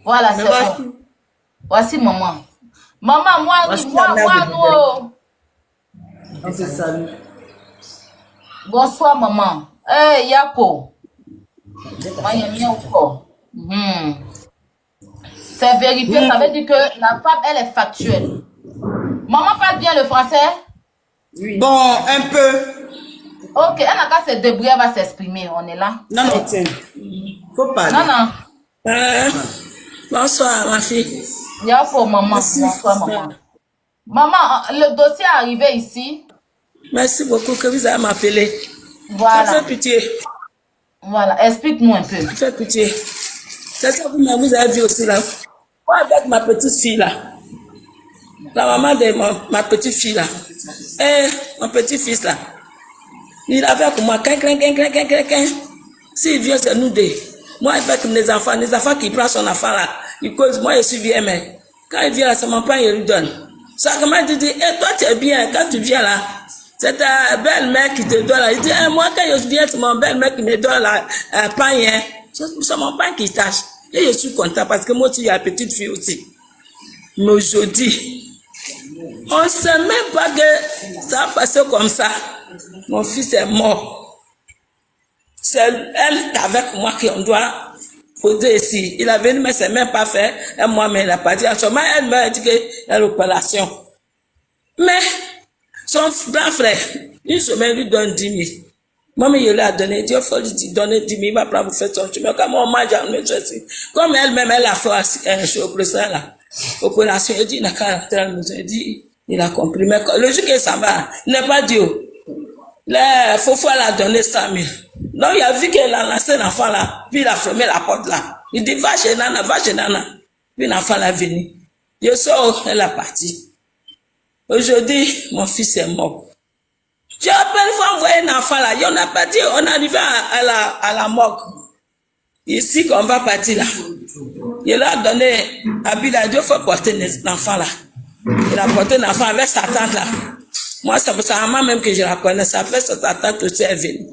Voilà, Mais c'est voici. bon. Voici maman. Maman, Voici la mère de bébé. nous. On se salue. Bonsoir, maman. Eh, Yapo. J'ai Moi, cassé il y la a mis petite. encore. C'est vérifié, ça veut dire que la femme, elle est factuelle. Maman parle bien le français? Oui. Bon, un peu. Ok, elle n'a qu'à se débrouiller, elle va s'exprimer. On est là. Non, non, tiens. Faut parler. Non, non. Bonsoir, ma fille. Yapo, maman. Merci. Bonsoir, maman. Maman, le dossier est arrivé ici. Merci beaucoup que vous avez m'appelé. Ça Voilà. fait pitié. Voilà. Explique-nous un peu. Ça fait pitié. C'est ça que vous avez vu aussi là. Moi, avec ma petite fille là. La maman de ma petite fille là. Et mon petit-fils là. Il avait avec moi, s'il vient, c'est nous deux. Moi, avec mes enfants qui prennent son enfant là, il cause, moi, je suis vieux, mais quand il vient là, c'est mon père, il lui donne. Ça commence à dire, toi, tu es bien, quand tu viens là, c'est ta belle-mère qui te donne là. Il dit, moi, quand je viens, c'est mon belle-mère qui me donne là, pain, hein. C'est mon pain qui tâche. Et je suis content parce que moi aussi, il y a une petite fille aussi. Mais aujourd'hui, on ne sait même pas que ça a passé comme ça. Mon fils est mort. C'est elle avec moi qu'on doit poser ici. Il a venu, mais c'est même pas fait. Et moi, mais il n'a pas dit. En ce moment, elle m'a dit qu'il y a l'opération. Mais son grand frère, une semaine, lui donne 10 000. Moi, mais il lui a donné, Dieu faut lui donner 10 000, il va pas vous faire son chemin. Comme on mange en maîtrise. Comme elle-même, elle a fait opération là. Opération, elle dit, il n'a qu'à rentrer à la maison. Elle dit, il a compris. Mais le jour que ça va, il n'est pas Dieu. Là, Fofo a donné 100 000. Donc, il a vu qu'elle a lancé l'enfant là, puis il a fermé la porte là. Il dit, va chez Nana, va chez Nana. Puis l'enfant est venu. Je sors, elle est partie. Aujourd'hui, mon fils est mort. J'ai appelé une fois envoyer un enfant là. On n'a pas dit, on est arrivé à la morgue. Ici, qu'on va partir là. Il leur a donné, il a dit, il faut porter l'enfant là. Il a porté l'enfant avec sa tante là. Moi, c'est sa maman même que je la connais. Ça fait sa tante aussi est venue.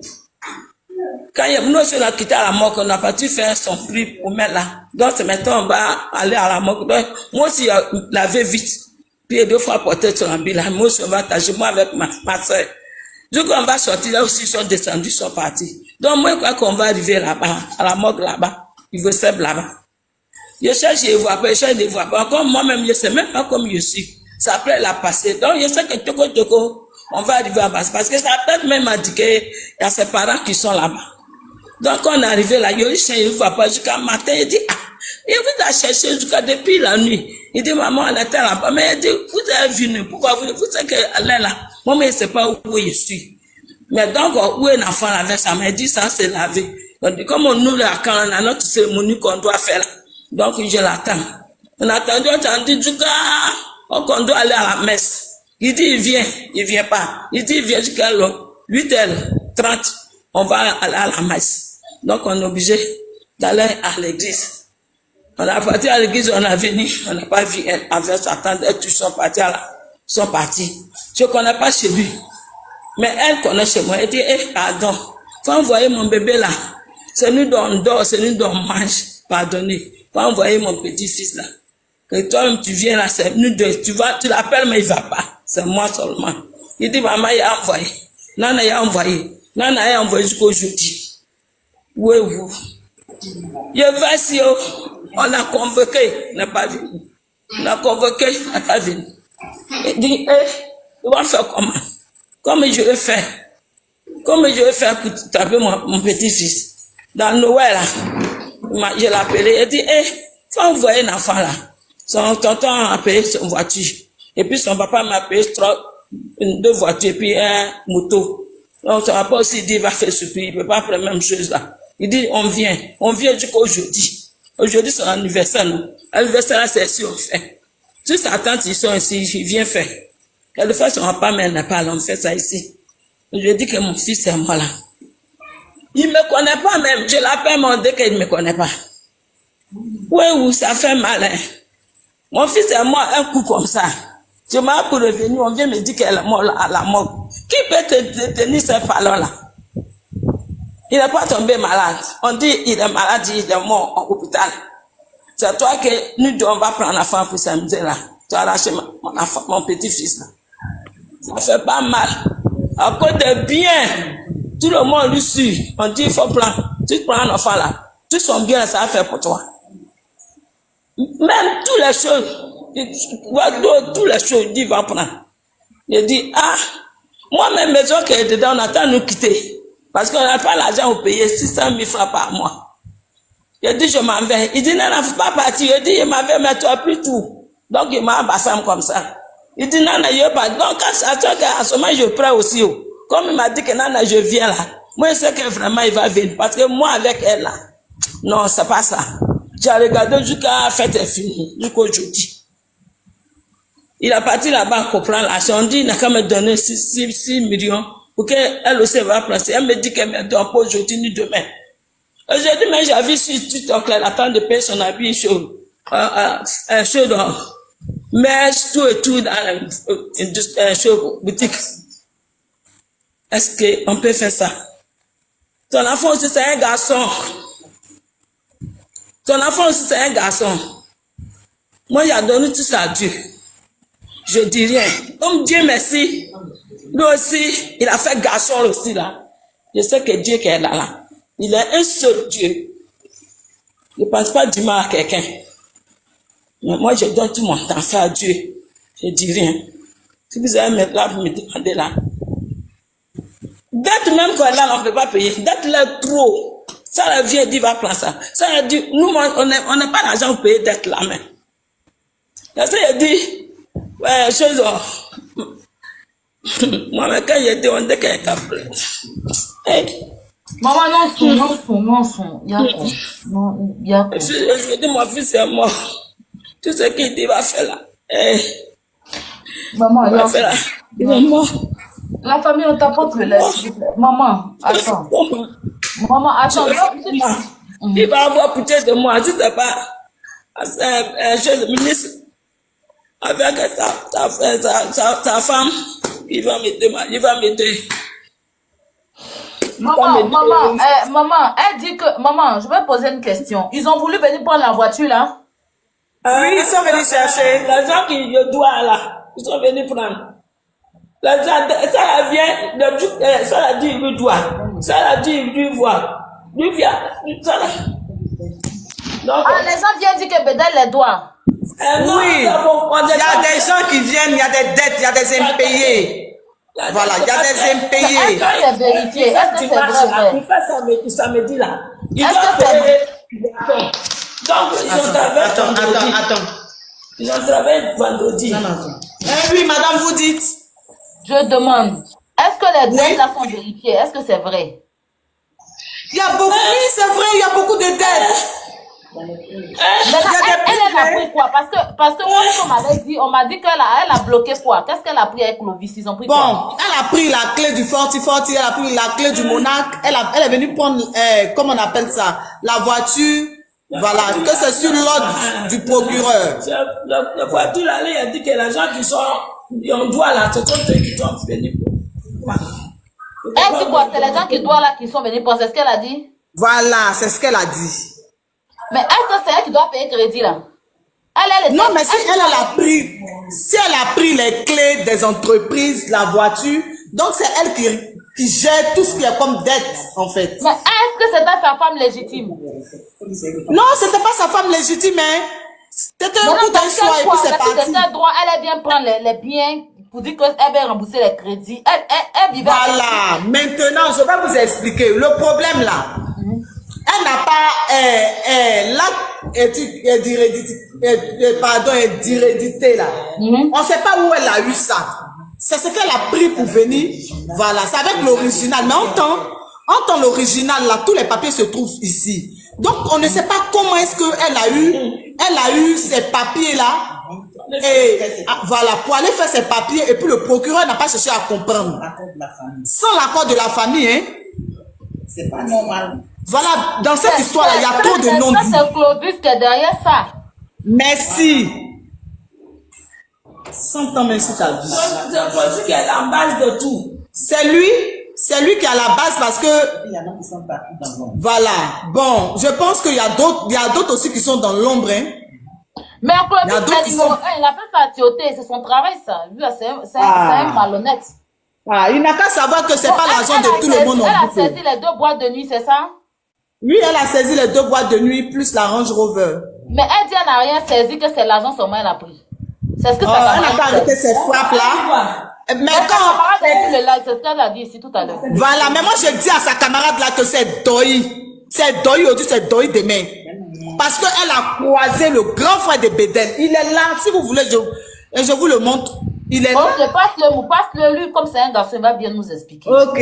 Quand nous, on a quitté la morgue, on a parti faire son prix pour mettre là. Donc, c'est maintenant, on va aller à la morgue. Donc, moi aussi, je l'avais vite. Puis, 2 fois porter son habit là. Moi aussi, on va tâcher. Moi, avec ma soeur. Du coup, on va sortir là aussi, ils sont descendus, ils sont partis. Donc, moi, je crois qu'on va arriver là-bas, à la morgue là-bas. Il veut faire là-bas. Je cherche, je ne vois pas, je cherche, je ne vois pas. Encore moi-même, je ne sais même pas comme je suis. Ça après la passer. Donc, je sais que Toko, on va arriver à bas. Parce que ça peut-être même indiqué, il y a ses parents qui sont là-bas. Donc, on est arrivé là, je ne vois pas jusqu'à matin. Il dit, il vous a cherché jusqu'à depuis la nuit. Il dit, maman, elle était là-bas. Mais il dit, vous êtes venu. Pourquoi vous savez qu'elle est là? Moi, mais je ne sais pas où je suis. Mais donc, où est l'enfant avec sa mère? Il dit, ça, c'est lavé. Donc, comme on nous l'a quand on a notre cérémonie qu'on doit faire là. Donc, je l'attends. On a attendu jusqu'à, qu'on doit aller à la messe. Il dit, il vient pas. Il dit, il vient jusqu'à 8h30. On va aller à la messe. Donc, on est obligé d'aller à l'église. On a parti à l'église, on a venu, on n'a pas vu elle avec sa tante, elles tous sont partis. Je ne connais pas chez lui. Mais elle connaît chez moi. Elle dit, pardon, faut envoyer mon bébé là. C'est nous dont on dort, c'est nous dont on mange. Pardonnez. Faut envoyer mon petit-fils là. Que toi-même tu viens là, c'est nous deux. Tu l'appelles, mais il va pas. C'est moi seulement. Il dit, maman, il a envoyé. Nana, il a envoyé. Nana, il a envoyé jusqu'au jeudi. Où est vous? Je vais si on a convoqué, il n'a pas venu. On a convoqué, il n'a pas venu. Il dit, on va faire comment? Comment je vais faire? Comment je vais faire pour taper mon petit-fils? Dans Noël, là, je l'ai appelé, il dit, faut envoyer un enfant là. Son tonton a payé son voiture. Et puis son papa m'a payé 2 voitures et puis un moto. Donc son papa aussi dit, il va faire surprise, il ne peut pas faire la même chose là. Il dit, on vient jusqu'au jeudi. Aujourd'hui, c'est l'anniversaire, non? L'anniversaire, là, c'est si on fait. Si sa tante, ils sont ici, il vient faire. Quelquefois, son papa, mais n'a pas, on fait ça ici. Je dis que mon fils est moi là. Il ne me connaît pas même. Je l'appelle, mais on dit qu'il ne me connaît pas. Oui, ça fait mal, hein. Mon fils est mort un coup comme ça. Je m'ai pour revenir, on vient me dire qu'elle est morte à la mort. Qui peut te tenir ces paroles là? Il n'est pas tombé malade. On dit il est malade, il est mort en hôpital. C'est toi que nous deux, on va prendre l'enfant pour s'amuser là. Tu as arraché mon petit-fils là. Ça fait pas mal. À cause de bien, tout le monde lui suit. On dit, il faut prendre. Tu prends un enfant là. Tout son bien, ça va faire pour toi. Même toutes les choses. Toutes les choses, il dit, va prendre. Il dit, ah, moi, même maison qui est dedans, on attend nous quitter. Parce qu'on n'a pas l'argent pour payer 600 000 francs par mois. Il dit, je m'en vais. Il dit, non, non, faut pas partir. Il dit, je m'en vais, mais tu n'as plus tout. Donc, il m'a embassé comme ça. Il dit, non, non, je ne pas. Donc, à ce moment, je prends aussi. Comme il m'a dit que non, non, je viens là. Moi, je sais que vraiment, il va venir. Parce que moi, avec elle là, non, c'est pas ça. J'ai regardé jusqu'à la fête est finie, jusqu'aujourd'hui. Il a parti là-bas pour prendre l'argent. On dit, il n'a qu'à me donner 6 millions pour qu'elle aussi va prendre. Elle me dit qu'elle me donne pas aujourd'hui ni demain. Aujourd'hui, mais j'ai vu sur TikTok, elle attend de payer son habit chaud. Chaud d'or. Mais tout et tout dans la boutique. Est-ce qu'on peut faire ça? Ton enfant aussi, c'est un garçon. Ton enfant aussi, c'est un garçon. Moi, il a donné tout ça à Dieu. Je dis rien. Comme Dieu merci, lui aussi, il a fait garçon aussi là. Je sais que Dieu qui est là. Il est un seul Dieu. Je ne pense pas du mal à quelqu'un. Mais moi, je donne tout mon temps à Dieu. Je dis rien. Si vous avez là, vous me demandez là. Date même quand là, on ne peut pas payer. Date là trop. Ça, la vie, dit, va prendre ça. Ça, elle dit, nous, on n'a pas d'argent pour payer dette là même. Ça, elle dit, ouais, chose. Moi, mais quand j'étais, on dit qu'elle est appelée. Maman, non, son. Il y a quoi? Non, il y a quoi? Je dis, mon fils est mort. Tout ce qu'il dit, va faire là. Maman, il va faire là. Il est mort. La famille, on t'apporte le lait, s'il vous plaît. Maman, attends. Maman, attends. Il va avoir pitié de moi. Si c'est pas chose de ministre, avec sa femme, il va m'aider. Maman, elle dit que, maman, je vais poser une question. Ils ont voulu venir prendre la voiture là? Oui, ils sont venus chercher. L'argent qu'ils doivent là, ils sont venus prendre. L'argent, ça la vient, ça la dit, il lui doit. Ça la dit, il lui voit. Lui vient, ça la. Donc, les gens viennent dire que Bédel les doit. Oui, il y a des gens qui viennent, il y a des dettes, il y a des impayés. Voilà, il y a des impayés. Est-ce que c'est vérifié? Est-ce que c'est vrai? Il fait ça samedi là. Il Est-ce doit que c'est payer. Donc, ils ont travaillé vendredi. Attends. Ils ont travaillé vendredi. Oui, madame, vous dites. Je demande. Est-ce que les dettes là sont vérifiées? Est-ce que c'est vrai? Il y a beaucoup, oui, c'est vrai, il y a beaucoup de dettes. Elle a pris quoi? Parce que moi, on m'a dit qu'elle a bloqué quoi? Qu'est-ce qu'elle a pris avec Clovis? Ils ont pris quoi? Bon, elle a pris la clé du Forti, elle a pris la clé du Monarque, elle est venue prendre, comment on appelle ça, la voiture, voilà, que c'est sur l'ordre du procureur. La voiture là, il a dit que les gens qui sont, on doit là, ce sont ceux qui sont venus. Elle dit quoi? C'est les gens qui doivent là, qui sont venus pour, c'est ce qu'elle a dit? Voilà, c'est ce qu'elle a dit. Mais est-ce que c'est elle qui doit payer crédit là? Non, mais si elle a pris les clés des entreprises, la voiture, donc c'est elle qui gère tout ce qui est comme dette, en fait. Mais est-ce que c'était sa femme légitime? Non, c'était pas sa femme légitime, hein. C'était un coup d'un soir et puis c'est parti. C'était droit, elle vient prendre les biens pour dire qu'elle va rembourser les crédits. Elle vivait. Voilà, maintenant, je vais vous expliquer. Le problème là, elle n'a pas l'acte d'hérédité là. On ne sait pas où elle a eu ça. C'est ce qu'elle a pris pour venir. Voilà, c'est avec l'original. Mais en temps l'original là, tous les papiers se trouvent ici. Donc on ne sait pas comment est-ce qu'elle a eu ces papiers là. Et voilà, pour aller faire ses papiers, et puis le procureur n'a pas cherché à comprendre. Sans l'accord de la famille, hein. C'est pas normal. Voilà, dans cette histoire-là, il y a trop de non-dits. C'est Clovis qui est derrière ça. Merci. 100 ans, merci ta vie. C'est Clovis qui est la base de tout. C'est lui, C'est lui qui est à la base parce que... Voilà. Bon, je pense qu'il y a d'autres aussi qui sont dans l'ombre. Hein. Mais Clovis, il n'a pas sa tioté, c'est son travail, ça. Lui, c'est un malhonnête. Ah, il n'a qu'à savoir que c'est pas l'argent de tout le monde. Elle a saisi les 2 boîtes de nuit, c'est ça? Oui, elle a saisi les 2 boîtes de nuit plus la Range Rover. Mais elle dit qu'elle n'a rien saisi, que c'est l'argent seulement elle a pris. C'est ce que ça elle n'a pas arrêté ses frappes là. Mais quand... camarade a dit le live, c'est ce qu'elle a dit ici tout à l'heure. Voilà, mais moi je dis à sa camarade là que c'est Doi. C'est Doi aujourd'hui, c'est Doi demain. Parce qu'elle a croisé le grand frère de Bédel. Il est là, si vous voulez, je vous le montre. Il est là. Ok, passe-le lui, comme c'est un garçon, il va bien nous expliquer. Ok.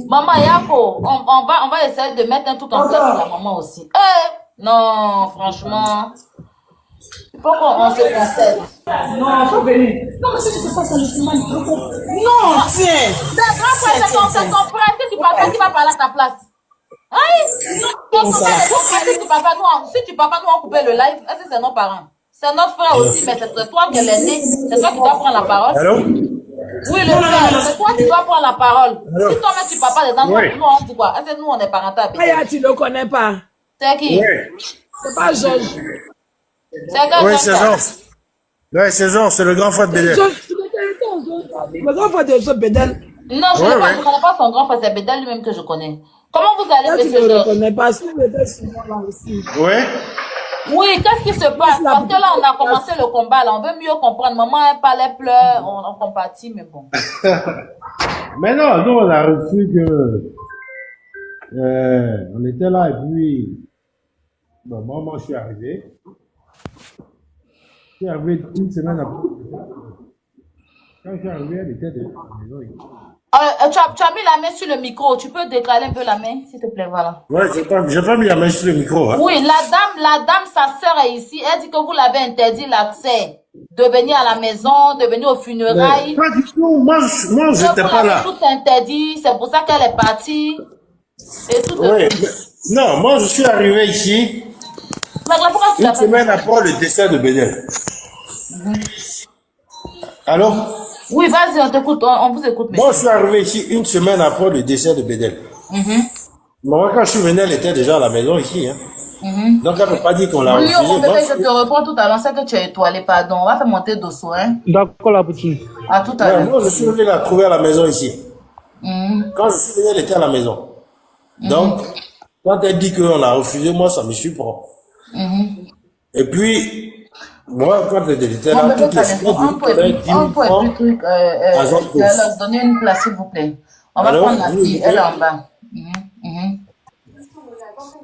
Maman Yako, on va essayer de mettre un truc en place pour la maman aussi. Non, franchement. Il faut qu'on se concède. Non, faut venir. Non, mais si tu sais pas ça, le cinéma, non, tiens. C'est grand frère, c'est ton frère. Si tu parles pas, qui va parler à ta place? Aïe! Si tu parles pas, nous on couper le live. Est-ce que c'est nos parents? C'est notre frère aussi, mais c'est toi qui est né. C'est toi qui dois prendre la parole. Allô? Oui, le frère, c'est toi qui dois prendre la parole. Allô? Si toi-même tu parles pas dedans, nous on dit quoi? Est-ce que nous on est parental? Aya, tu ne connais pas. C'est qui? Oui. C'est pas Georges. C'est quel Oui, c'est Georges. Oui, c'est Georges, c'est le grand frère de Bédel. Le grand frère de ce Bédel. Non, je ne connais pas son grand frère, c'est Bédel lui-même que je connais. Comment vous allez, Là, tu monsieur ne le Georges? reconnais pas. Si le Bédel, c'est moi là aussi. Oui. Oui, qu'est-ce qui se passe? Parce que là, on a commencé le combat, là. On veut mieux comprendre. Maman, elle parle, elle pleure, on compatit, mais bon. Mais non, nous, on a reçu que... on était là et puis... Bon, moi, je suis arrivé. Je suis arrivé une semaine après. Quand je suis arrivé, elle était déjà à la maison. Tu as mis la main sur le micro. Tu peux décaler un peu la main, s'il te plaît, voilà. Ouais, j'ai pas mis la main sur le micro, hein. Oui, la dame, sa sœur est ici. Elle dit que vous l'avez interdit l'accès. De venir à la maison, de venir aux funérailles. Pas du tout. Moi, j'étais pas là. Tout interdit. C'est pour ça qu'elle est partie. Et tout. Oui. Non, moi, je suis arrivé ici. Mais là, pourquoi tu l'as Une semaine après le décès de Bédel. Allô? Oui, vas-y, on t'écoute, on vous écoute. Moi, je suis arrivé ici une semaine après le décès de Bédel. Moi, quand je suis venu, elle était déjà à la maison ici. Hein. Donc, elle ne peut pas dire qu'on l'a Oui, refusé. mon bébé, je te reprends tout à l'heure. C'est que tu es étoilé, pardon. On va faire monter le dossier. Hein. D'accord, la petite. À tout à l'heure. Moi, je suis venu la trouver à la maison ici. Quand je suis venu, elle était à la maison. Donc, quand elle dit qu'on l'a refusé, moi, ça me surprend. Et puis, moi, quand elle était là, toutes les semaines, On peut leur donner une place, s'il vous plaît. On va prendre la fille, elle est en bas.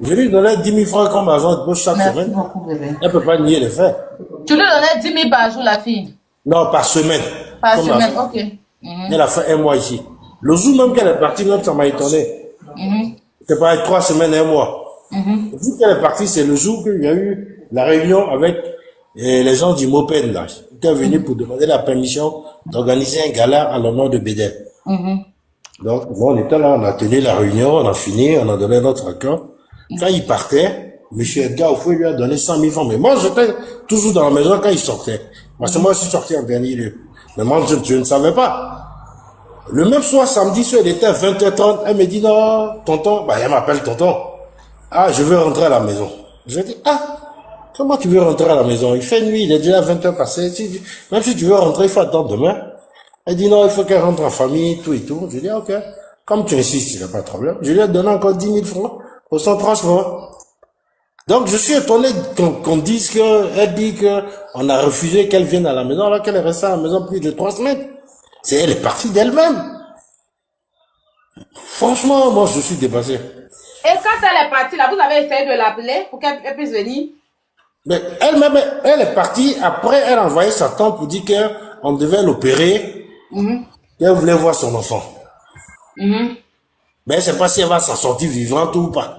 Je lui donnais 10 000 francs comme argent de poche chaque Merci semaine. beaucoup, bébé. Elle ne peut pas nier les faits. Tu lui donnais 10 000 par jour, la fille? Non, par semaine. Par Comme semaine, argent. ok. Elle a fait un mois ici. Le jour même qu'elle est partie, même ça m'a étonné. C'est pareil, 3 semaines et un mois. Le jour qu'elle est partie, c'est le jour qu'il y a eu la réunion avec les gens du Mopen, là. Ils étaient venus pour demander la permission d'organiser un gala en l'honneur de Bédel. Donc, bon, on était là, on a tenu la réunion, on a fini, on a donné notre accord. Quand il partait, M. Edgar Oufoué lui a donné 100 000 francs. Mais moi, j'étais toujours dans la maison quand il sortait. Parce que moi, je suis sorti en dernier lieu. Mais moi, je ne savais pas. Le même soir, samedi soir, il était à 20h30. Elle me dit, non, tonton, elle m'appelle tonton. Ah, je veux rentrer à la maison. Je dis, comment tu veux rentrer à la maison? Il fait nuit, il est déjà 20h passé. Même si tu veux rentrer, il faut attendre demain. Elle dit, non, il faut qu'elle rentre en famille, tout et tout. Je dis, ok. Comme tu insistes, il n'y a pas de problème. Je lui ai donné encore 10 000 francs pour son transport. Donc, je suis étonné qu'on dise elle dit qu'on a refusé qu'elle vienne à la maison, alors qu'elle est restée à la maison plus de 3 semaines. Elle est partie d'elle-même. Franchement, moi, je suis dépassé. Et quand elle est partie, là, vous avez essayé de l'appeler pour qu'elle puisse venir? Mais elle-même, elle est partie. Après, elle a envoyé sa tante pour dire qu'on devait l'opérer. Qu'elle voulait voir son enfant. Mais elle ne sait pas si elle va s'en sortir vivante ou pas.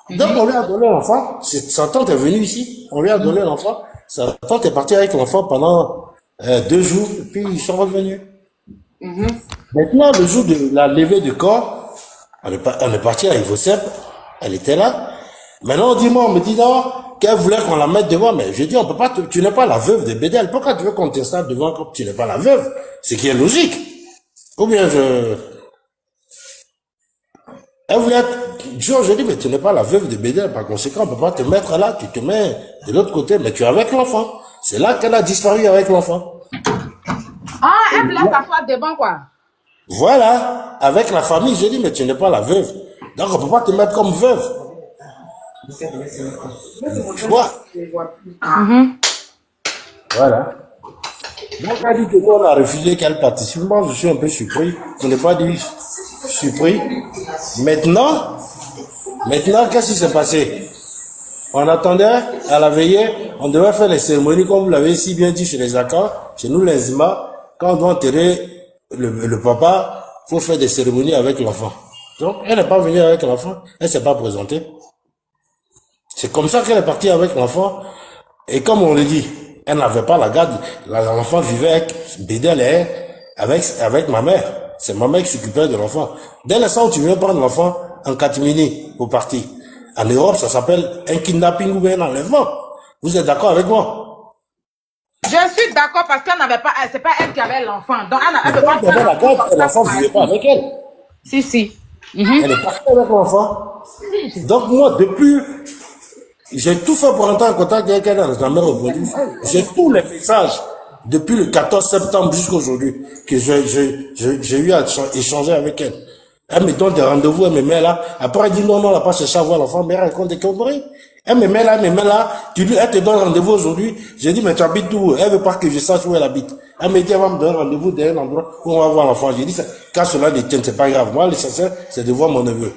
Donc, on lui a donné l'enfant. Sa tante est venue ici. On lui a donné l'enfant. Sa tante est partie avec l'enfant pendant 2 jours. Et puis, ils sont revenus. Maintenant, le jour de la levée du corps, on est parti à Ivosep. Elle était là. Maintenant, on me dit non, qu'elle voulait qu'on la mette devant. Mais je dis, on peut pas, tu n'es pas la veuve de Bédel. Pourquoi tu veux qu'on t'installe devant quand tu n'es pas la veuve? C'est qui est logique. Ou bien Elle voulait être... Je dis, mais tu n'es pas la veuve de Bédel, par conséquent, on ne peut pas te mettre là, tu te mets de l'autre côté, mais tu es avec l'enfant. C'est là qu'elle a disparu avec l'enfant. Ah, elle voulait s'asseoir devant quoi? Voilà, avec la famille, j'ai dit, mais tu n'es pas la veuve. Donc, on ne peut pas te mettre comme veuve. Tu vois? Voilà. Donc, elle dit que nous, on a refusé qu'elle participe. Moi, je suis un peu surpris. Pour ne pas dire surpris. Maintenant, qu'est-ce qui s'est passé? On attendait à la veillée, on devait faire les cérémonies, comme vous l'avez si bien dit chez les Akans, chez nous les Ima, quand on doit enterrer le papa, il faut faire des cérémonies avec l'enfant. Donc, elle n'est pas venue avec l'enfant, elle ne s'est pas présentée. C'est comme ça qu'elle est partie avec l'enfant. Et comme on le dit, elle n'avait pas la garde. L'enfant vivait avec Bédel et avec ma mère. C'est ma mère qui s'occupait de l'enfant. Dès l'instant où tu viens prendre l'enfant en catimini pour partir, en Europe, ça s'appelle un kidnapping ou bien un enlèvement. Vous êtes d'accord avec moi? Je suis d'accord parce qu'elle n'avait pas, c'est pas elle qui avait l'enfant. Donc, elle Elle avait la garde et l'enfant ne vivait pas avec elle. Si. Elle est partie avec l'enfant. Donc moi, depuis, j'ai tout fait pour entrer en contact avec elle, elle n'a jamais répondu. J'ai tous les messages depuis le 14 septembre jusqu'à aujourd'hui que j'ai eu à échanger avec elle. Elle me donne des rendez-vous, elle me met là. Après, elle dit non, on n'a pas cherché à voir l'enfant, mais elle raconte des conneries. Elle me met là. Elle te donne rendez-vous aujourd'hui. J'ai dit, mais tu habites où? Elle veut pas que je sache où elle habite. Elle me dit, elle va me donner rendez-vous dans un endroit où on va voir l'enfant. J'ai dit, quand cela détient, c'est pas grave. Moi, l'essentiel, c'est de voir mon neveu.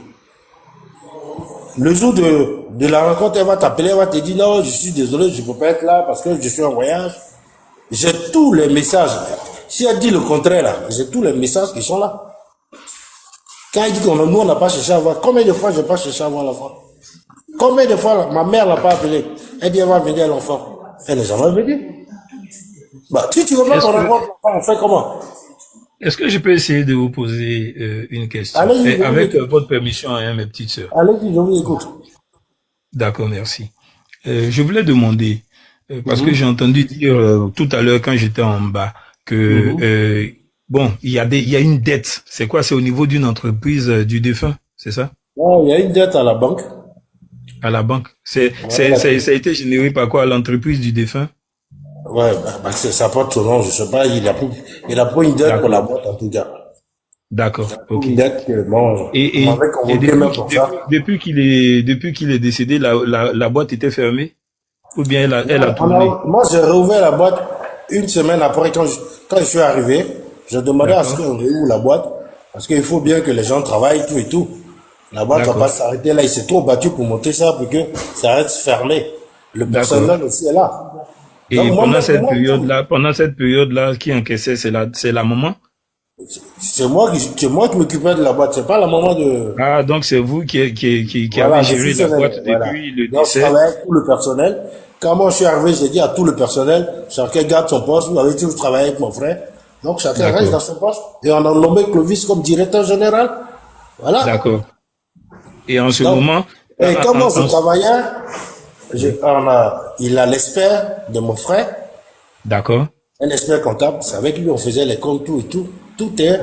Le jour de la rencontre, elle va t'appeler, elle va te dire, non, je suis désolé, je peux pas être là parce que je suis en voyage. J'ai tous les messages. Si elle dit le contraire, là, j'ai tous les messages qui sont là. Quand elle dit qu'on nous, on n'a pas cherché à voir, combien de fois je n'ai pas cherché à voir l'enfant? Combien de fois ma mère l'a pas appelé? Elle dit, elle va venir à l'enfant. Elle n'est jamais venue. Bah, si tu veux pas qu'on rencontre l'enfant, on fait comment? Est-ce que je peux essayer de vous poser une question? Allez-y, avec votre permission, hein, mes petites sœurs. Allez-y, je vous écoute. D'accord, merci. Je voulais demander, parce que j'ai entendu dire tout à l'heure quand j'étais en bas, que bon, il y a une dette. C'est quoi? C'est au niveau d'une entreprise du défunt, c'est ça? Non, il y a une dette à la banque. À la banque. Ça a été généré par quoi? L'entreprise du défunt? Ouais, parce que ça porte son nom, je sais pas, il a pris une dette pour la boîte en tout cas. D'accord, ok. Une dette que, bon, Et depuis qu'il est décédé, la boîte était fermée? Ou bien elle a tourné? Moi, j'ai réouvert la boîte une semaine après, quand je suis arrivé, j'ai demandé à ce qu'on réouvre la boîte, parce qu'il faut bien que les gens travaillent, tout et tout. La boîte va pas s'arrêter là, il s'est trop battu pour monter ça, pour que ça reste fermé. Le personnel aussi est là. Et donc, pendant cette période-là, qui encaissait, c'est la maman? C'est moi qui m'occupais de la boîte, c'est pas la maman de... Ah, donc c'est vous qui avez géré la boîte depuis le décès. Donc, je travaillais avec tout le personnel. Quand moi je suis arrivé, j'ai dit à tout le personnel, chacun garde son poste, vous avez toujours travaillé avec mon frère. Donc chacun reste dans son poste. Et on a nommé Clovis comme directeur général. Voilà. D'accord. Et en ce moment... Et comme moi je travaillais, il a l'expert de mon frère. D'accord. Un expert comptable, c'est avec lui on faisait les comptes, tout et tout. Tout est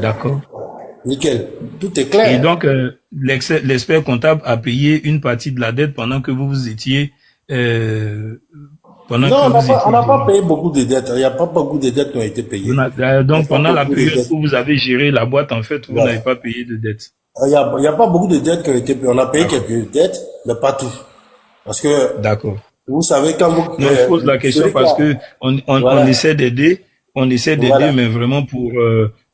nickel, tout est clair. Et donc, l'expert comptable a payé une partie de la dette pendant que vous étiez... non, on n'a pas payé beaucoup de dettes. Il n'y a pas beaucoup de dettes qui ont été payées. Donc, pendant la période où vous avez géré la boîte, en fait, vous n'avez pas payé de dettes. Il n'y a pas beaucoup de dettes qui ont été payées. On a payé quelques dettes, mais pas tout. Parce que... D'accord. Vous savez, quand vous... Non, je pose la question parce que on essaie d'aider, mais vraiment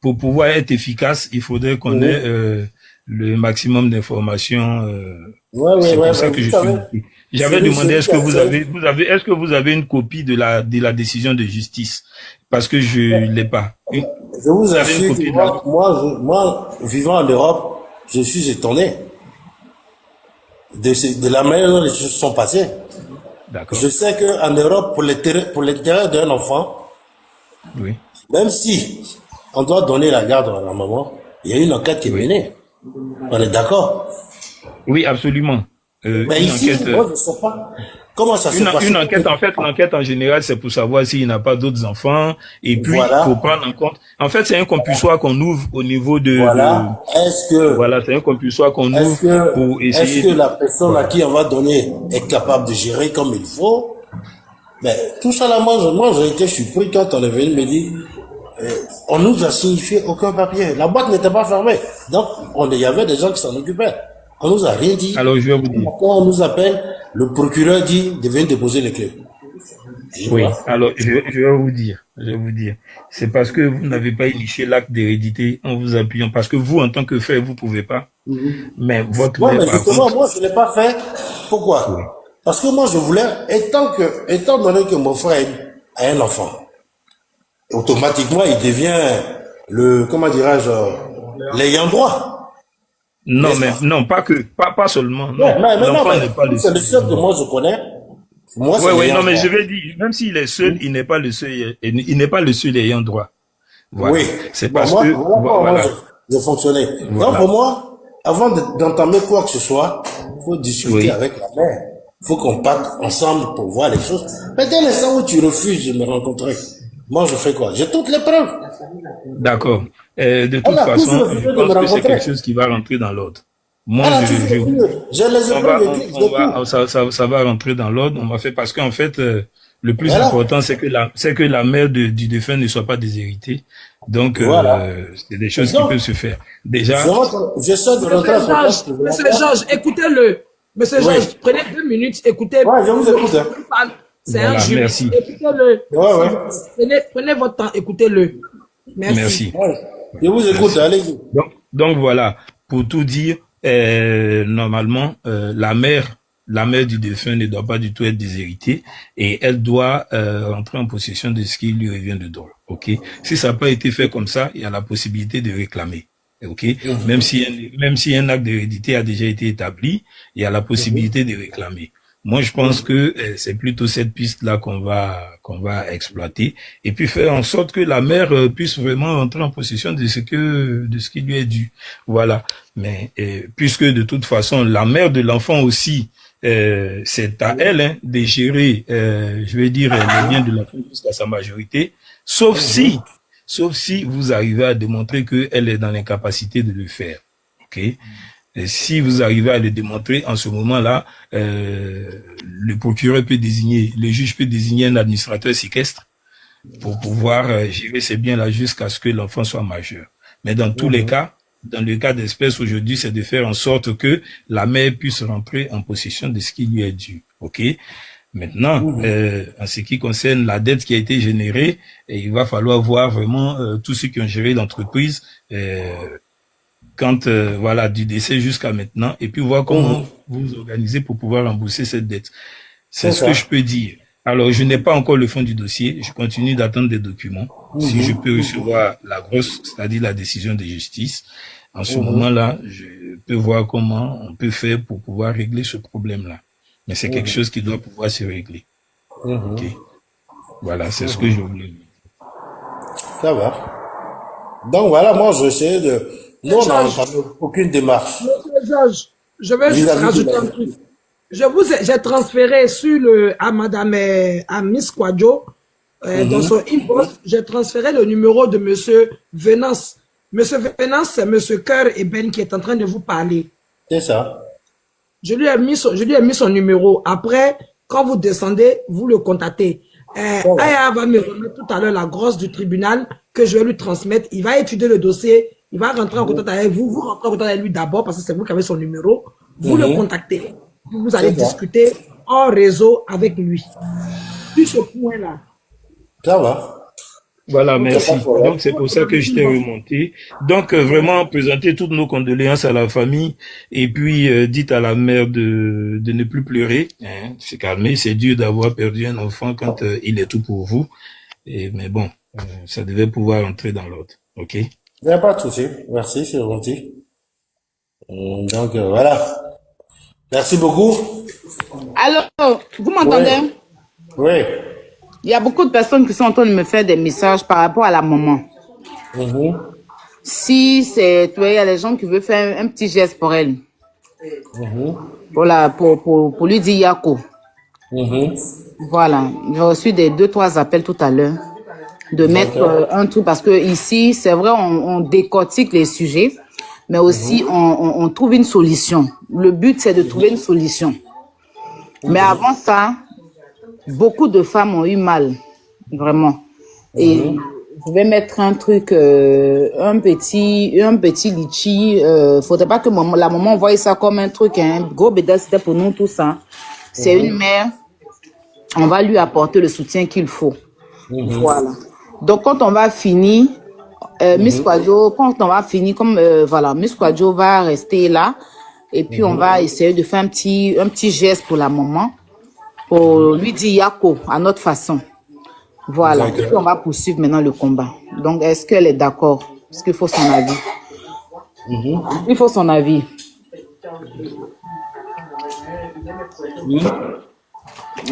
pour pouvoir être efficace, il faudrait qu'on ait le maximum d'informations. C'est pour ça que je suis... J'avais demandé est-ce que vous avez une copie de la décision de justice, parce que je l'ai pas. Je vous assure que moi, vivant en Europe, je suis étonné de la manière dont les choses sont passées. Je sais qu'en Europe, pour l'intérêt d'un enfant, même si on doit donner la garde à la maman, il y a une enquête qui est menée. On est d'accord? Oui, absolument. Mais ici, moi, je ne sais pas. Comment ça se passe? Une enquête, en fait, l'enquête en général, c'est pour savoir s'il n'a pas d'autres enfants, et puis Voilà. pour prendre en compte. En fait, c'est un compulsoire qu'on ouvre au niveau de. Voilà. Voilà, c'est un compulsoire qu'on ouvre pour essayer. Est-ce que la personne à qui on va donner est capable de gérer comme il faut? Mais tout ça là, moi j'ai été surpris quand on est venu me dire, on nous a signifié aucun papier. La boîte n'était pas fermée. Donc, il y avait des gens qui s'en occupaient. On nous a rien dit. Alors, je vais vous dire. Quand on nous appelle, le procureur dit de venir déposer les clés. Oui, alors je vais vous dire. C'est parce que vous n'avez pas initié l'acte d'hérédité en vous appuyant. Parce que vous, en tant que frère, vous pouvez pas. Mais votre Ouais, mère, mais par justement, contre, moi, je ne l'ai pas fait. Pourquoi? Parce que moi, je voulais, étant donné que mon frère a un enfant, automatiquement, il devient comment dirais-je, l'ayant droit. non, mais non, pas seulement. Non, l'enfant n'est pas le c'est seul. le seul que moi je connais. Moi, c'est Oui, l'ayant non, mais droit. je vais dire, même s'il est seul, il n'est pas le seul, il n'est pas le seul ayant droit. Voilà. Oui. C'est Bon, parce moi, que, moi, voilà. je fonctionnais. Voilà. Donc, pour moi, avant d'entamer quoi que ce soit, il faut discuter Oui. avec la mère. Il faut qu'on parte ensemble pour voir les choses. Mais dès l'instant où tu refuses de me rencontrer, moi, je fais quoi? J'ai toutes les preuves. D'accord. De toute On a façon, toujours refusé je de me pense que c'est rencontrer. quelque chose qui va rentrer dans l'ordre. Moi, On a toujours refusé. J'ai les on va, épreuves de tout. ça va rentrer dans l'ordre. On va faire parce qu'en fait, le plus Voilà. important, c'est que la mère du défunt ne soit pas déshéritée. Donc, Voilà. c'est des choses qui Donc, peuvent se faire. Déjà, j'essaie de rentrer en contact. Monsieur Georges, écoutez-le. Monsieur Oui. Georges, prenez 2 minutes, écoutez. Ouais, je vous écoute, hein. C'est Voilà, un juriste. merci. Écoutez-le. Ouais. Prenez votre temps, écoutez-le. merci. Ouais. Je vous écoute, allez-y. Donc voilà, pour tout dire, normalement, la mère du défunt ne doit pas du tout être déshéritée et elle doit rentrer en possession de ce qui lui revient de droit. Ok. Si ça n'a pas été fait comme ça, il y a la possibilité de réclamer. Ok. Même si un acte d'hérédité a déjà été établi, il y a la possibilité de réclamer. Moi, je pense que c'est plutôt cette piste-là qu'on va exploiter et puis faire en sorte que la mère puisse vraiment entrer en possession de ce qui lui est dû. Voilà. Mais puisque de toute façon, la mère de l'enfant aussi, c'est à elle de gérer, je vais dire, les biens de l'enfant jusqu'à sa majorité, sauf si vous arrivez à démontrer qu'elle est dans l'incapacité de le faire. Ok. Et si vous arrivez à le démontrer, en ce moment-là, le procureur peut désigner, le juge peut désigner un administrateur séquestre pour pouvoir gérer ces biens-là jusqu'à ce que l'enfant soit majeur. Mais dans tous les cas, dans le cas d'espèce aujourd'hui, c'est de faire en sorte que la mère puisse rentrer en possession de ce qui lui est dû. Ok. Maintenant, en ce qui concerne la dette qui a été générée, il va falloir voir vraiment tous ceux qui ont géré l'entreprise. Voilà, du décès jusqu'à maintenant, et puis voir comment vous organisez pour pouvoir rembourser cette dette. C'est ce que je peux dire. Alors, je n'ai pas encore le fond du dossier, je continue d'attendre des documents. Si je peux recevoir la grosse, c'est-à-dire la décision de justice, en ce moment-là, je peux voir comment on peut faire pour pouvoir régler ce problème-là. Mais c'est quelque chose qui doit pouvoir se régler. Ok. Voilà, c'est ce que je voulais dire. Ça va. Donc voilà, moi, je vais essayer de... Nous, on n'a aucune démarche. Monsieur Georges, je vais juste rajouter un truc. J'ai transféré à Miss Kwadjo, dans son inbox, j'ai transféré le numéro de Monsieur Venance. Monsieur Venance, c'est Monsieur Cœur et Ben qui est en train de vous parler. C'est ça. Je lui ai mis son numéro. Après, quand vous descendez, vous le contactez. Aya va me remettre tout à l'heure la grosse du tribunal que je vais lui transmettre. Il va étudier le dossier. Il va rentrer en contact avec vous. Vous rentrez en contact avec lui d'abord parce que c'est vous qui avez son numéro. Vous le contactez. Vous allez discuter en réseau avec lui. Sur ce point-là. Ça va. Voilà, merci. Donc, c'est pour ça que je t'ai remonté. Donc, vraiment, présenter toutes nos condoléances à la famille et puis dites à la mère de ne plus pleurer, hein, se calmer. C'est dur d'avoir perdu un enfant quand il est tout pour vous. Mais bon, ça devait pouvoir entrer dans l'ordre. OK? Il n'y a pas de souci. Merci, c'est gentil. Donc, voilà. Merci beaucoup. Alors, vous m'entendez? Oui. Il y a beaucoup de personnes qui sont en train de me faire des messages par rapport à la maman. Si c'est, tu vois, il y a des gens qui veulent faire un petit geste pour elle. Voilà, pour lui dire Yako. Voilà, j'ai reçu des 2-3 appels tout à l'heure de mettre un truc parce que ici, c'est vrai, on décortique les sujets, mais aussi on trouve une solution. Le but, c'est de trouver une solution. Mais avant ça, beaucoup de femmes ont eu mal, vraiment. Et je vais mettre un truc, un petit litchi. Faudrait pas que la maman voie ça comme un truc, hein. Gros bédard, c'était pour nous tout ça. C'est une mère. On va lui apporter le soutien qu'il faut. Voilà. Donc, quand on va finir, Miss Kwadjo, quand on va finir, comme, voilà, Miss Kwadjo va rester là. Et puis, on va essayer de faire un petit geste pour la maman. Pour lui dire Yako, à notre façon. Voilà. Et puis, on va poursuivre maintenant le combat. Donc, est-ce qu'elle est d'accord? Parce qu'il faut son avis. Il faut son avis.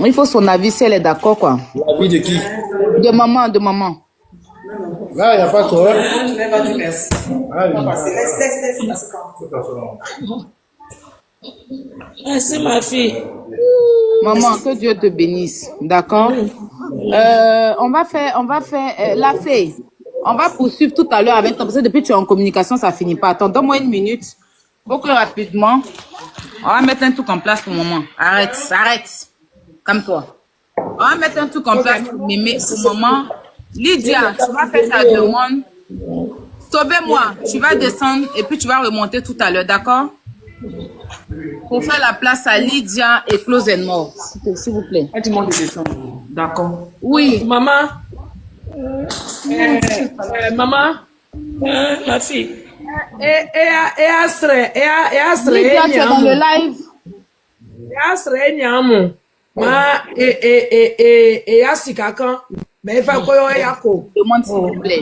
Il faut son avis si elle est d'accord, quoi. L'avis de qui? De maman, de maman. Là, il n'y a pas de problème. Merci, ma fille. Maman, que Dieu te bénisse. D'accord? On va faire la fée. On va poursuivre tout à l'heure avec toi, parce que depuis que tu es en communication, ça finit pas. Attends, donne-moi une minute. Faut que rapidement, on va mettre un truc en place pour maman. Arrête. Calme-toi. On va mettre un truc en place pour mémé, pour maman. Lydia, tu vas faire ta demande. Sauvez-moi. Tu vas descendre et puis tu vas remonter tout à l'heure, d'accord? Pour faire la place à Lydia et Close and More, s'il vous plaît. Tu montes de descendre. D'accord. Oui. Maman, maman, Ma fille. Lydia, tu es dans le live. Demande s'il vous plaît.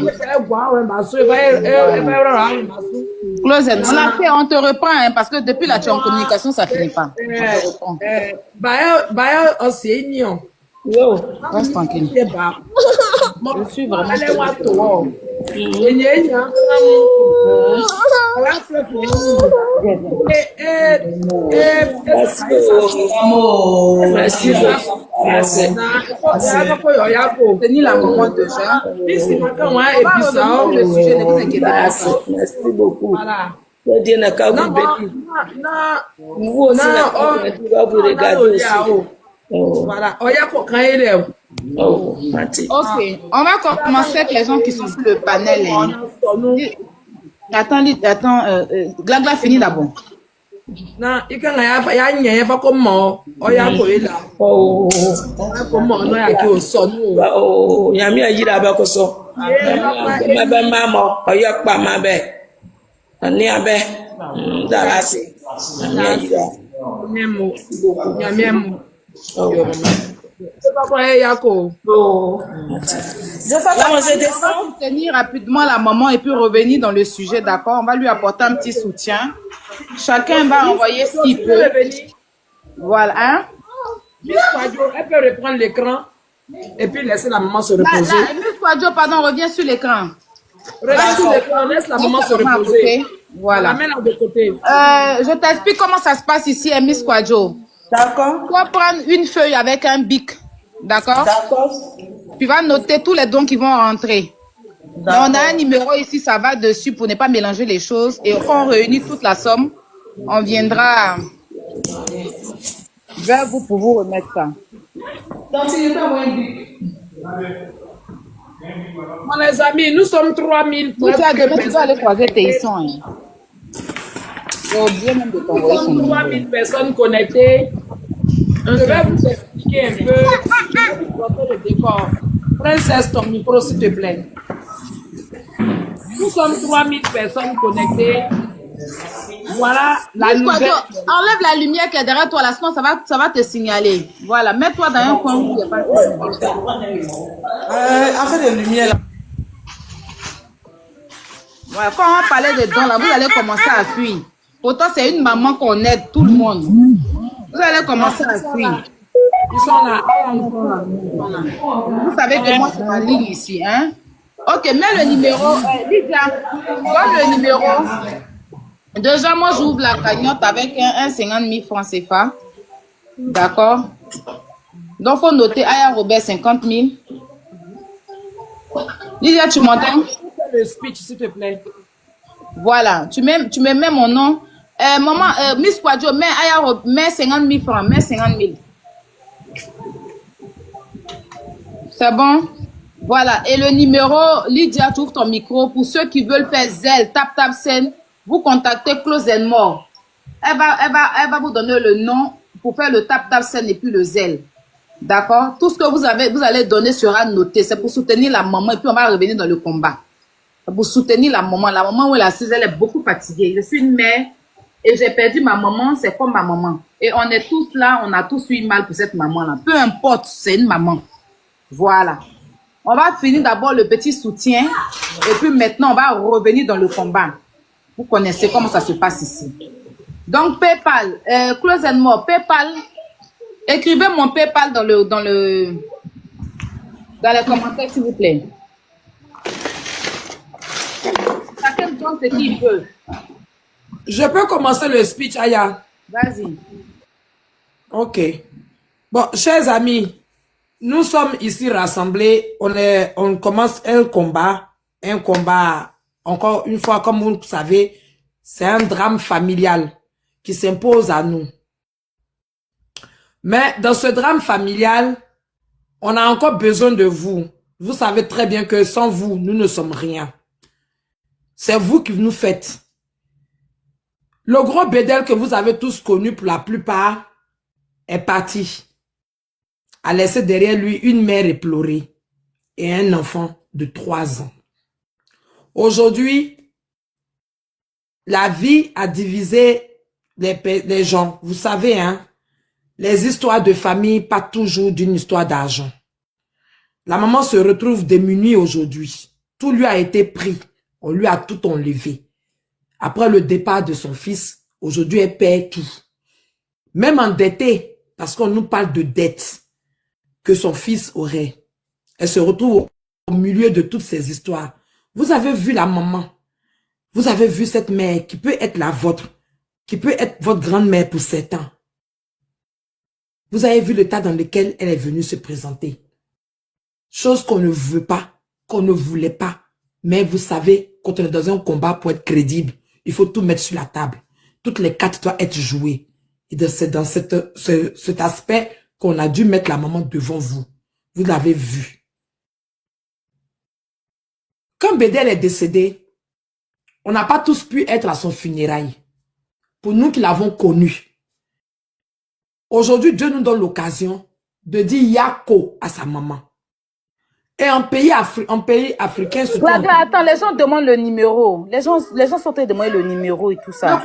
Close and More. On a fait, on te reprend, hein, parce que depuis là, tu es en communication, ça finit pas. On te reprend. Reste tranquille. Je suis vraiment... Tenir la maman déjà. Le sujet, ne vous inquiétez pas. Merci beaucoup. Dieu n'a qu'à vous bénir. Vous aussi, va vous regarder aussi. Voilà. Ok, on va commencer avec les gens qui sont sur le panel. Hein. Attends, Glagla finit d'abord. Non, il y a pas comme moi. Yami ayira abakoso. Mabe mama, oyo pa mabe. Ani abe. Darasi. Ani ayira. Je vais tenir rapidement la maman et puis revenir dans le sujet, d'accord? On va lui apporter un petit soutien. Chacun va envoyer ce qu'il peut. Voilà, hein? Elle peut reprendre l'écran et puis laisser la maman se reposer. Miss Kwadjo, pardon, reviens sur l'écran. Regarde sur l'écran, laisse la maman se reposer. Voilà. Amène-la de côté. Je t'explique comment ça se passe ici, Miss Kwadjo. D'accord. Tu vas prendre une feuille avec un bic. D'accord? D'accord. Tu vas noter tous les dons qui vont rentrer. Mais on a un numéro ici, ça va dessus pour ne pas mélanger les choses. Et quand on réunit toute la somme, on viendra vers vous pour vous remettre ça. Les amis, nous sommes 3000. Tu dois aller croiser tes sons. Hein. J'ai oublié même de t'envoyer son numéro. 3000 personnes connectées. Je vais vous expliquer un peu le décor. Princesse, ton micro, s'il te plaît. Nous sommes 3000 personnes connectées. Voilà la nouvelle. Enlève la lumière qui est derrière toi, là, sinon ça va te signaler. Voilà, mets-toi dans un coin où il n'y a pas de lumière. Affaire de lumière là. Voilà, quand on parlait de dons, là, vous allez commencer à fuir. Pourtant, c'est une maman qu'on aide, tout le monde. Vous allez commencer à fuir. Ils sont là. Vous savez que moi, c'est ma ligne ici, hein? Ok, mets le numéro. Lydia, donne le numéro. Déjà, moi, j'ouvre la cagnotte avec un 50 000 francs CFA. D'accord? Donc, faut noter Aya Robert 50 000. Lydia, tu m'entends? Le speech, s'il te plaît. Voilà, tu me mets mon nom. Maman, Miss Quadio, mets 50 000 francs, mets 50 000. C'est bon? Voilà, et le numéro, Lydia, tu ouvres ton micro. Pour ceux qui veulent faire Zelle, tap scène, vous contactez Close and More. Elle va vous donner le nom pour faire le tap scène et puis le Zelle. D'accord? Tout ce que vous allez donner sera noté. C'est pour soutenir la maman et puis on va revenir dans le combat. C'est pour soutenir la maman. La maman où elle est assise, elle est beaucoup fatiguée. Je suis une mère et j'ai perdu ma maman, c'est comme ma maman. Et on est tous là, on a tous eu mal pour cette maman-là. Peu importe, c'est une maman. Voilà. On va finir d'abord le petit soutien et puis maintenant on va revenir dans le combat. Vous connaissez comment ça se passe ici. Donc PayPal, Close and More, PayPal. Écrivez mon PayPal dans les commentaires s'il vous plaît. Chacun donne ce qu'il veut. Je peux commencer le speech, Aya? Vas-y. Ok. Bon, chers amis, nous sommes ici rassemblés. On commence un combat, encore une fois, comme vous le savez, c'est un drame familial qui s'impose à nous. Mais dans ce drame familial, on a encore besoin de vous. Vous savez très bien que sans vous, nous ne sommes rien. C'est vous qui nous faites. Le gros bédel que vous avez tous connu pour la plupart est parti. A laissé derrière lui une mère éplorée et un enfant de 3 ans. Aujourd'hui, la vie a divisé les gens. Vous savez, hein, les histoires de famille, pas toujours d'une histoire d'argent. La maman se retrouve démunie aujourd'hui. Tout lui a été pris. On lui a tout enlevé. Après le départ de son fils, aujourd'hui, elle perd tout. Même endettée, parce qu'on nous parle de dette que son fils aurait. Elle se retrouve au milieu de toutes ces histoires. Vous avez vu la maman. Vous avez vu cette mère qui peut être la vôtre, qui peut être votre grand-mère pour 7 ans. Vous avez vu l'état dans lequel elle est venue se présenter. Chose qu'on ne veut pas, qu'on ne voulait pas. Mais vous savez, quand on est dans un combat pour être crédible, il faut tout mettre sur la table. Toutes les cartes doivent être jouées. Et c'est dans cet aspect qu'on a dû mettre la maman devant vous. Vous l'avez vu. Quand Bédel est décédé, on n'a pas tous pu être à son funérail. Pour nous qui l'avons connu. Aujourd'hui, Dieu nous donne l'occasion de dire Yako à sa maman. Et en pays africain... Attends, les gens demandent le numéro. Les gens sont en train de demander le numéro et tout ça.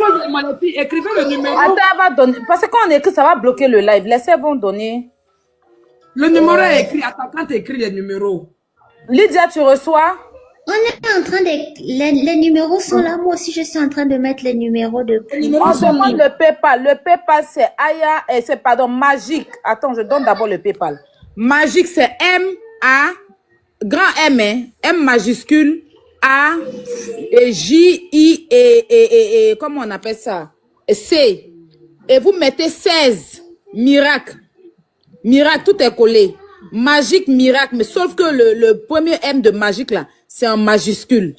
Écrivez le numéro. Attends, elle va donner. Parce que quand on écrit, ça va bloquer le live. Laissez vont donner. Le numéro est écrit. Attends, quand tu écris les numéros. Lydia, tu reçois? On est en train de... Les numéros sont là. Moi aussi, je suis en train de mettre les numéros de... On demande le PayPal. Le PayPal, c'est Aya... c'est, pardon, Magique. Attends, je donne d'abord le PayPal. Magique, c'est M-A... Grand M, hein? M majuscule, A, et J, I, et comment on appelle ça? C. Et vous mettez 16. Miracle. Miracle, tout est collé. Magique, miracle. Mais sauf que le premier M de magique, là, c'est en majuscule.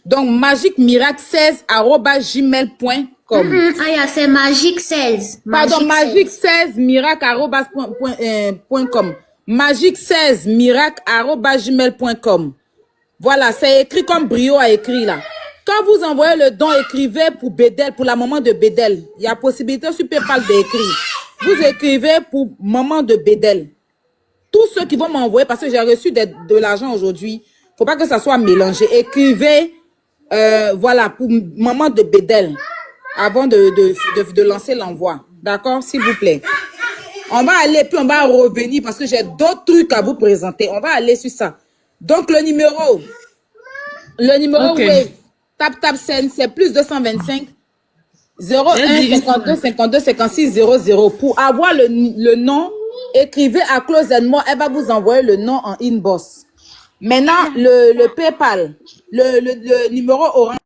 Donc, magique, miracle, 16, @gmail.com. Ah, c'est magique 16. Pardon, magique 16, miracle, @.com. Magique 16 miracle@gmail.com. Voilà, c'est écrit comme Brio a écrit là. Quand vous envoyez le don, écrivez pour Bédel, pour la maman de Bédel. Il y a possibilité sur PayPal d'écrire. Vous écrivez pour maman de Bédel. Tous ceux qui vont m'envoyer, parce que j'ai reçu de l'argent aujourd'hui, faut pas que ça soit mélangé. Écrivez, voilà, pour maman de Bédel, avant de lancer l'envoi. D'accord, s'il vous plaît. On va aller, puis on va revenir parce que j'ai d'autres trucs à vous présenter. On va aller sur ça. Donc, le numéro, Okay. Wave, tap scène, c'est plus 225 01 52 52 56 00. Pour avoir le nom, écrivez à Close and More. Elle va vous envoyer le nom en inbox. Maintenant, le PayPal, le numéro orange.